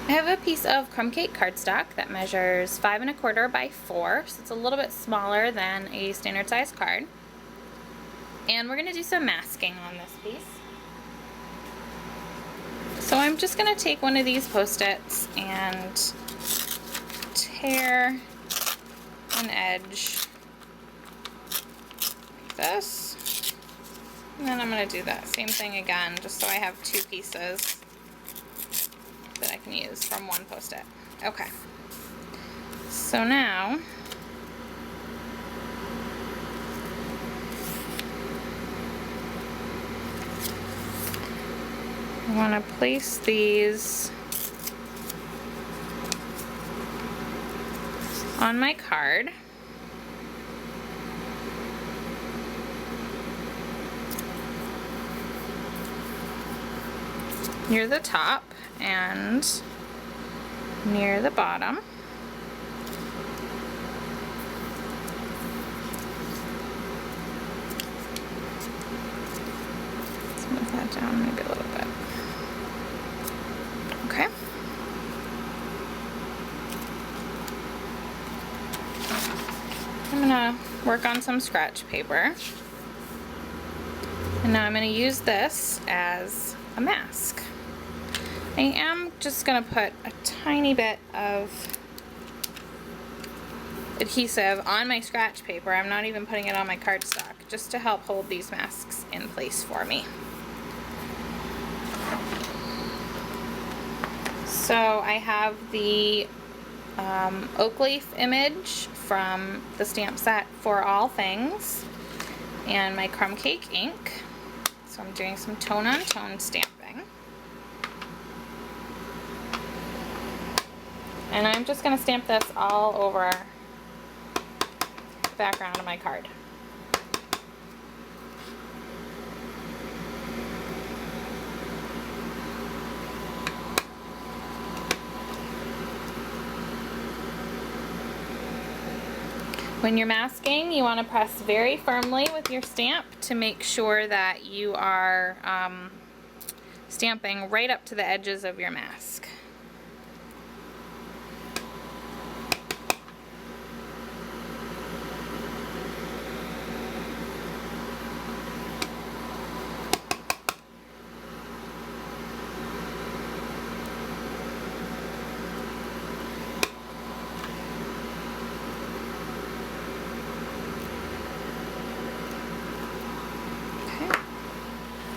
I have a piece of crumb cake cardstock that measures 5 1/4 by 4, so it's a little bit smaller than a standard size card. And we're going to do some masking on this piece. So I'm just going to take one of these Post-its and tear an edge like this. And then I'm going to do that same thing again, just so I have two pieces that I can use from one Post-it. Okay. So now I want to place these on my card. Near the top and near the bottom. Let's move that down maybe a little bit. Okay. I'm gonna work on some scratch paper. And now I'm gonna use this as a mask. I am just going to put a tiny bit of adhesive on my scratch paper. I'm not even putting it on my cardstock, just to help hold these masks in place for me. So I have the oak leaf image from the stamp set For All Things and my crumb cake ink. So I'm doing some tone-on-tone stamping. And I'm just going to stamp this all over the background of my card. When you're masking, you want to press very firmly with your stamp to make sure that you are stamping right up to the edges of your mask.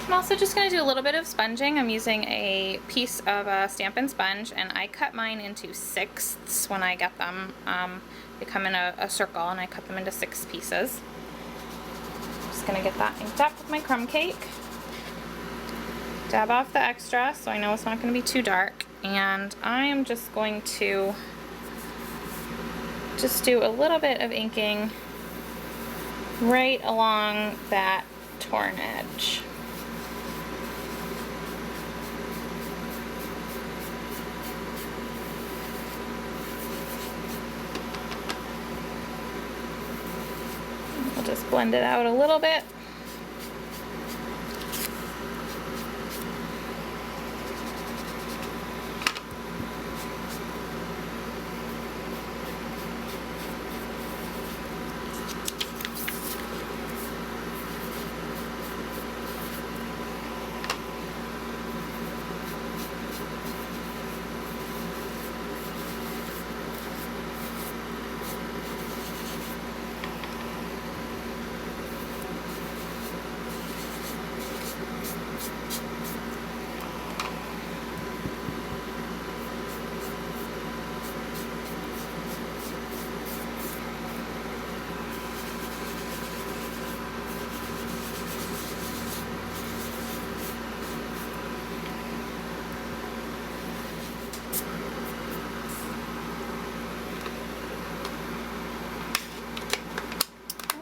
I'm also just going to do a little bit of sponging. I'm using a piece of a Stampin' sponge, and I cut mine into sixths when I get them. They come in a circle, and I cut them into 6 pieces. Just going to get that inked up with my crumb cake. Dab off the extra so I know it's not going to be too dark. And I am just going to just do a little bit of inking right along that torn edge. We'll just blend it out a little bit.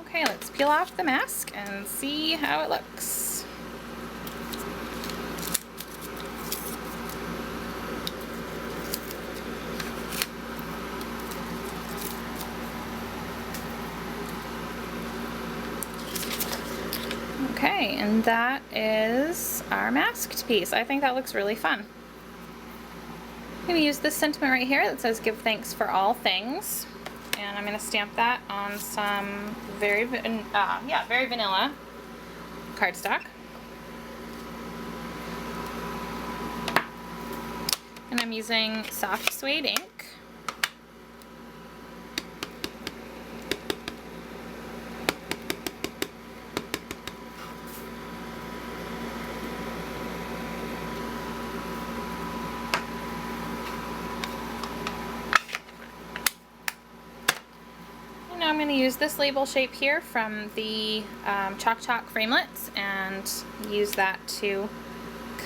Okay, let's peel off the mask and see how it looks. Okay, and that is our masked piece. I think that looks really fun. I'm going to use this sentiment right here that says give thanks for all things, and I'm going to stamp that on some very vanilla cardstock. And I'm using soft suede ink. I'm going to use this label shape here from the Chalk framelits and use that to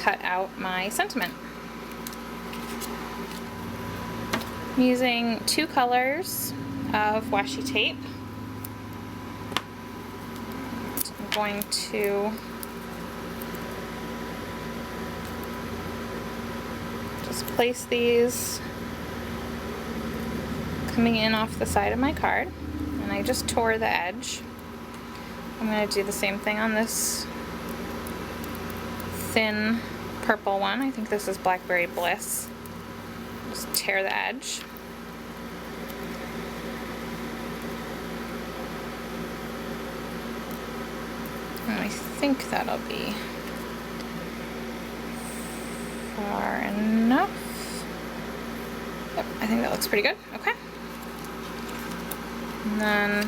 cut out my sentiment. I'm using 2 colors of washi tape. So I'm going to just place these coming in off the side of my card. And I just tore the edge. I'm going to do the same thing on this thin purple one. I think this is Blackberry Bliss. Just tear the edge. And I think that'll be far enough. Yep, I think that looks pretty good. Okay. And then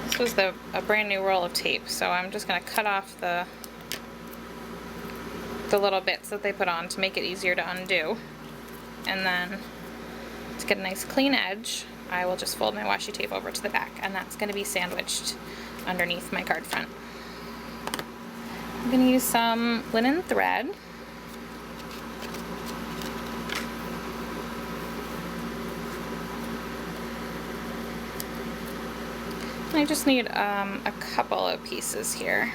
this was a brand new roll of tape, so I'm just going to cut off the little bits that they put on to make it easier to undo. And then to get a nice clean edge, I will just fold my washi tape over to the back, and that's going to be sandwiched underneath my card front. I'm going to use some linen thread. I just need a couple of pieces here.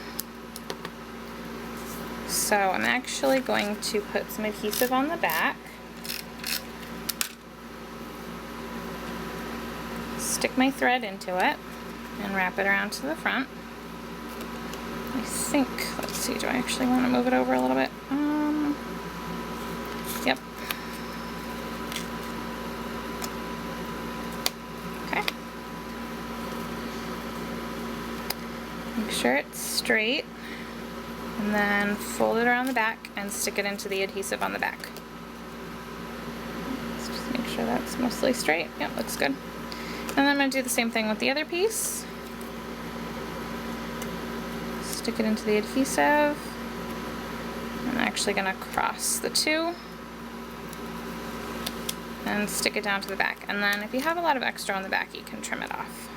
So I'm actually going to put some adhesive on the back, stick my thread into it, and wrap it around to the front. I think, let's see, do I actually want to move it over a little bit? Yep. Okay. Make sure it's straight, and then fold it around the back and stick it into the adhesive on the back. Let's just make sure that's mostly straight. Yep, looks good. And then I'm going to do the same thing with the other piece. Stick it into the adhesive. I'm actually going to cross the two and stick it down to the back. And then if you have a lot of extra on the back, you can trim it off.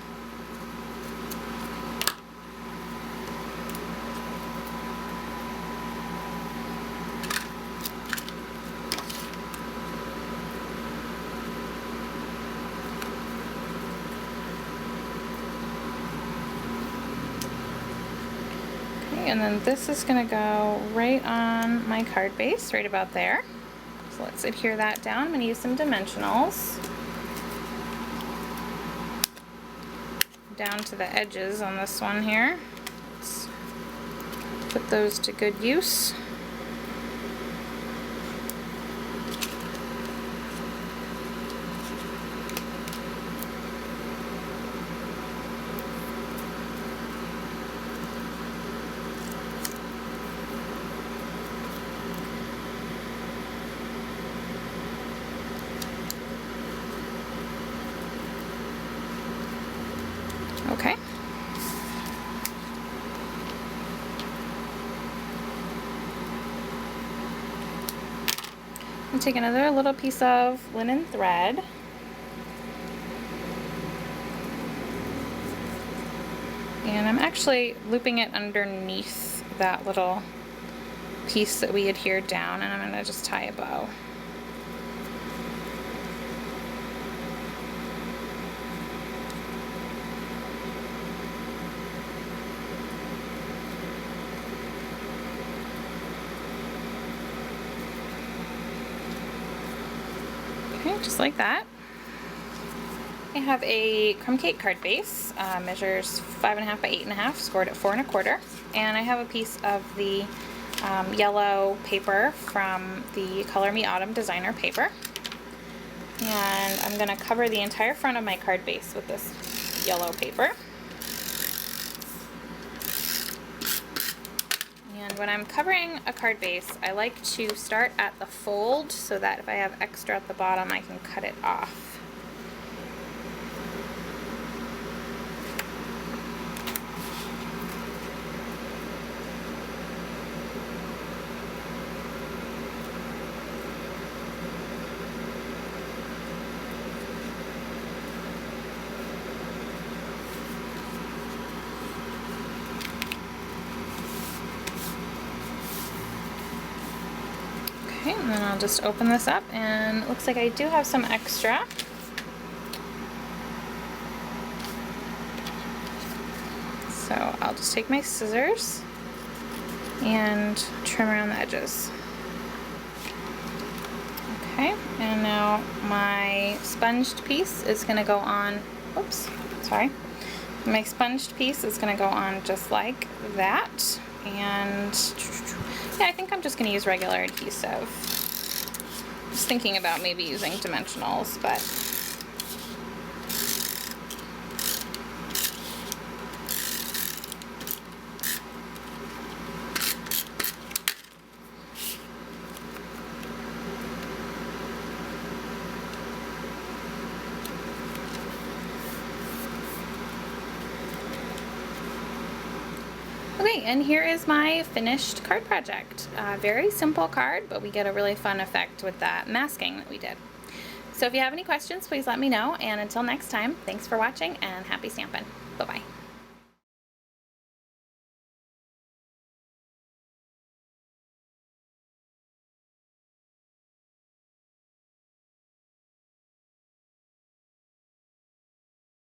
And then this is going to go right on my card base, right about there. So let's adhere that down. I'm going to use some dimensionals down to the edges on this one here. Let's put those to good use. Okay. I'll take another little piece of linen thread. And I'm actually looping it underneath that little piece that we adhered down, and I'm going to just tie a bow. Okay, just like that. I have a crumb cake card base, measures 5.5 by 8.5, scored at 4 1/4, and I have a piece of the yellow paper from the Color Me Autumn designer paper. And I'm going to cover the entire front of my card base with this yellow paper. And when I'm covering a card base, I like to start at the fold so that if I have extra at the bottom, I can cut it off. Okay, and then I'll just open this up, and it looks like I do have some extra. So I'll just take my scissors and trim around the edges. Okay, and now my sponged piece is going to go on, oops, sorry. My sponged piece is going to go on just like that. And yeah, I think I'm just going to use regular adhesive. Just thinking about maybe using dimensionals, but okay, and here is my finished card project. Very simple card, but we get a really fun effect with that masking that we did. So if you have any questions, please let me know, and until next time, thanks for watching and happy stampin'. Bye-bye.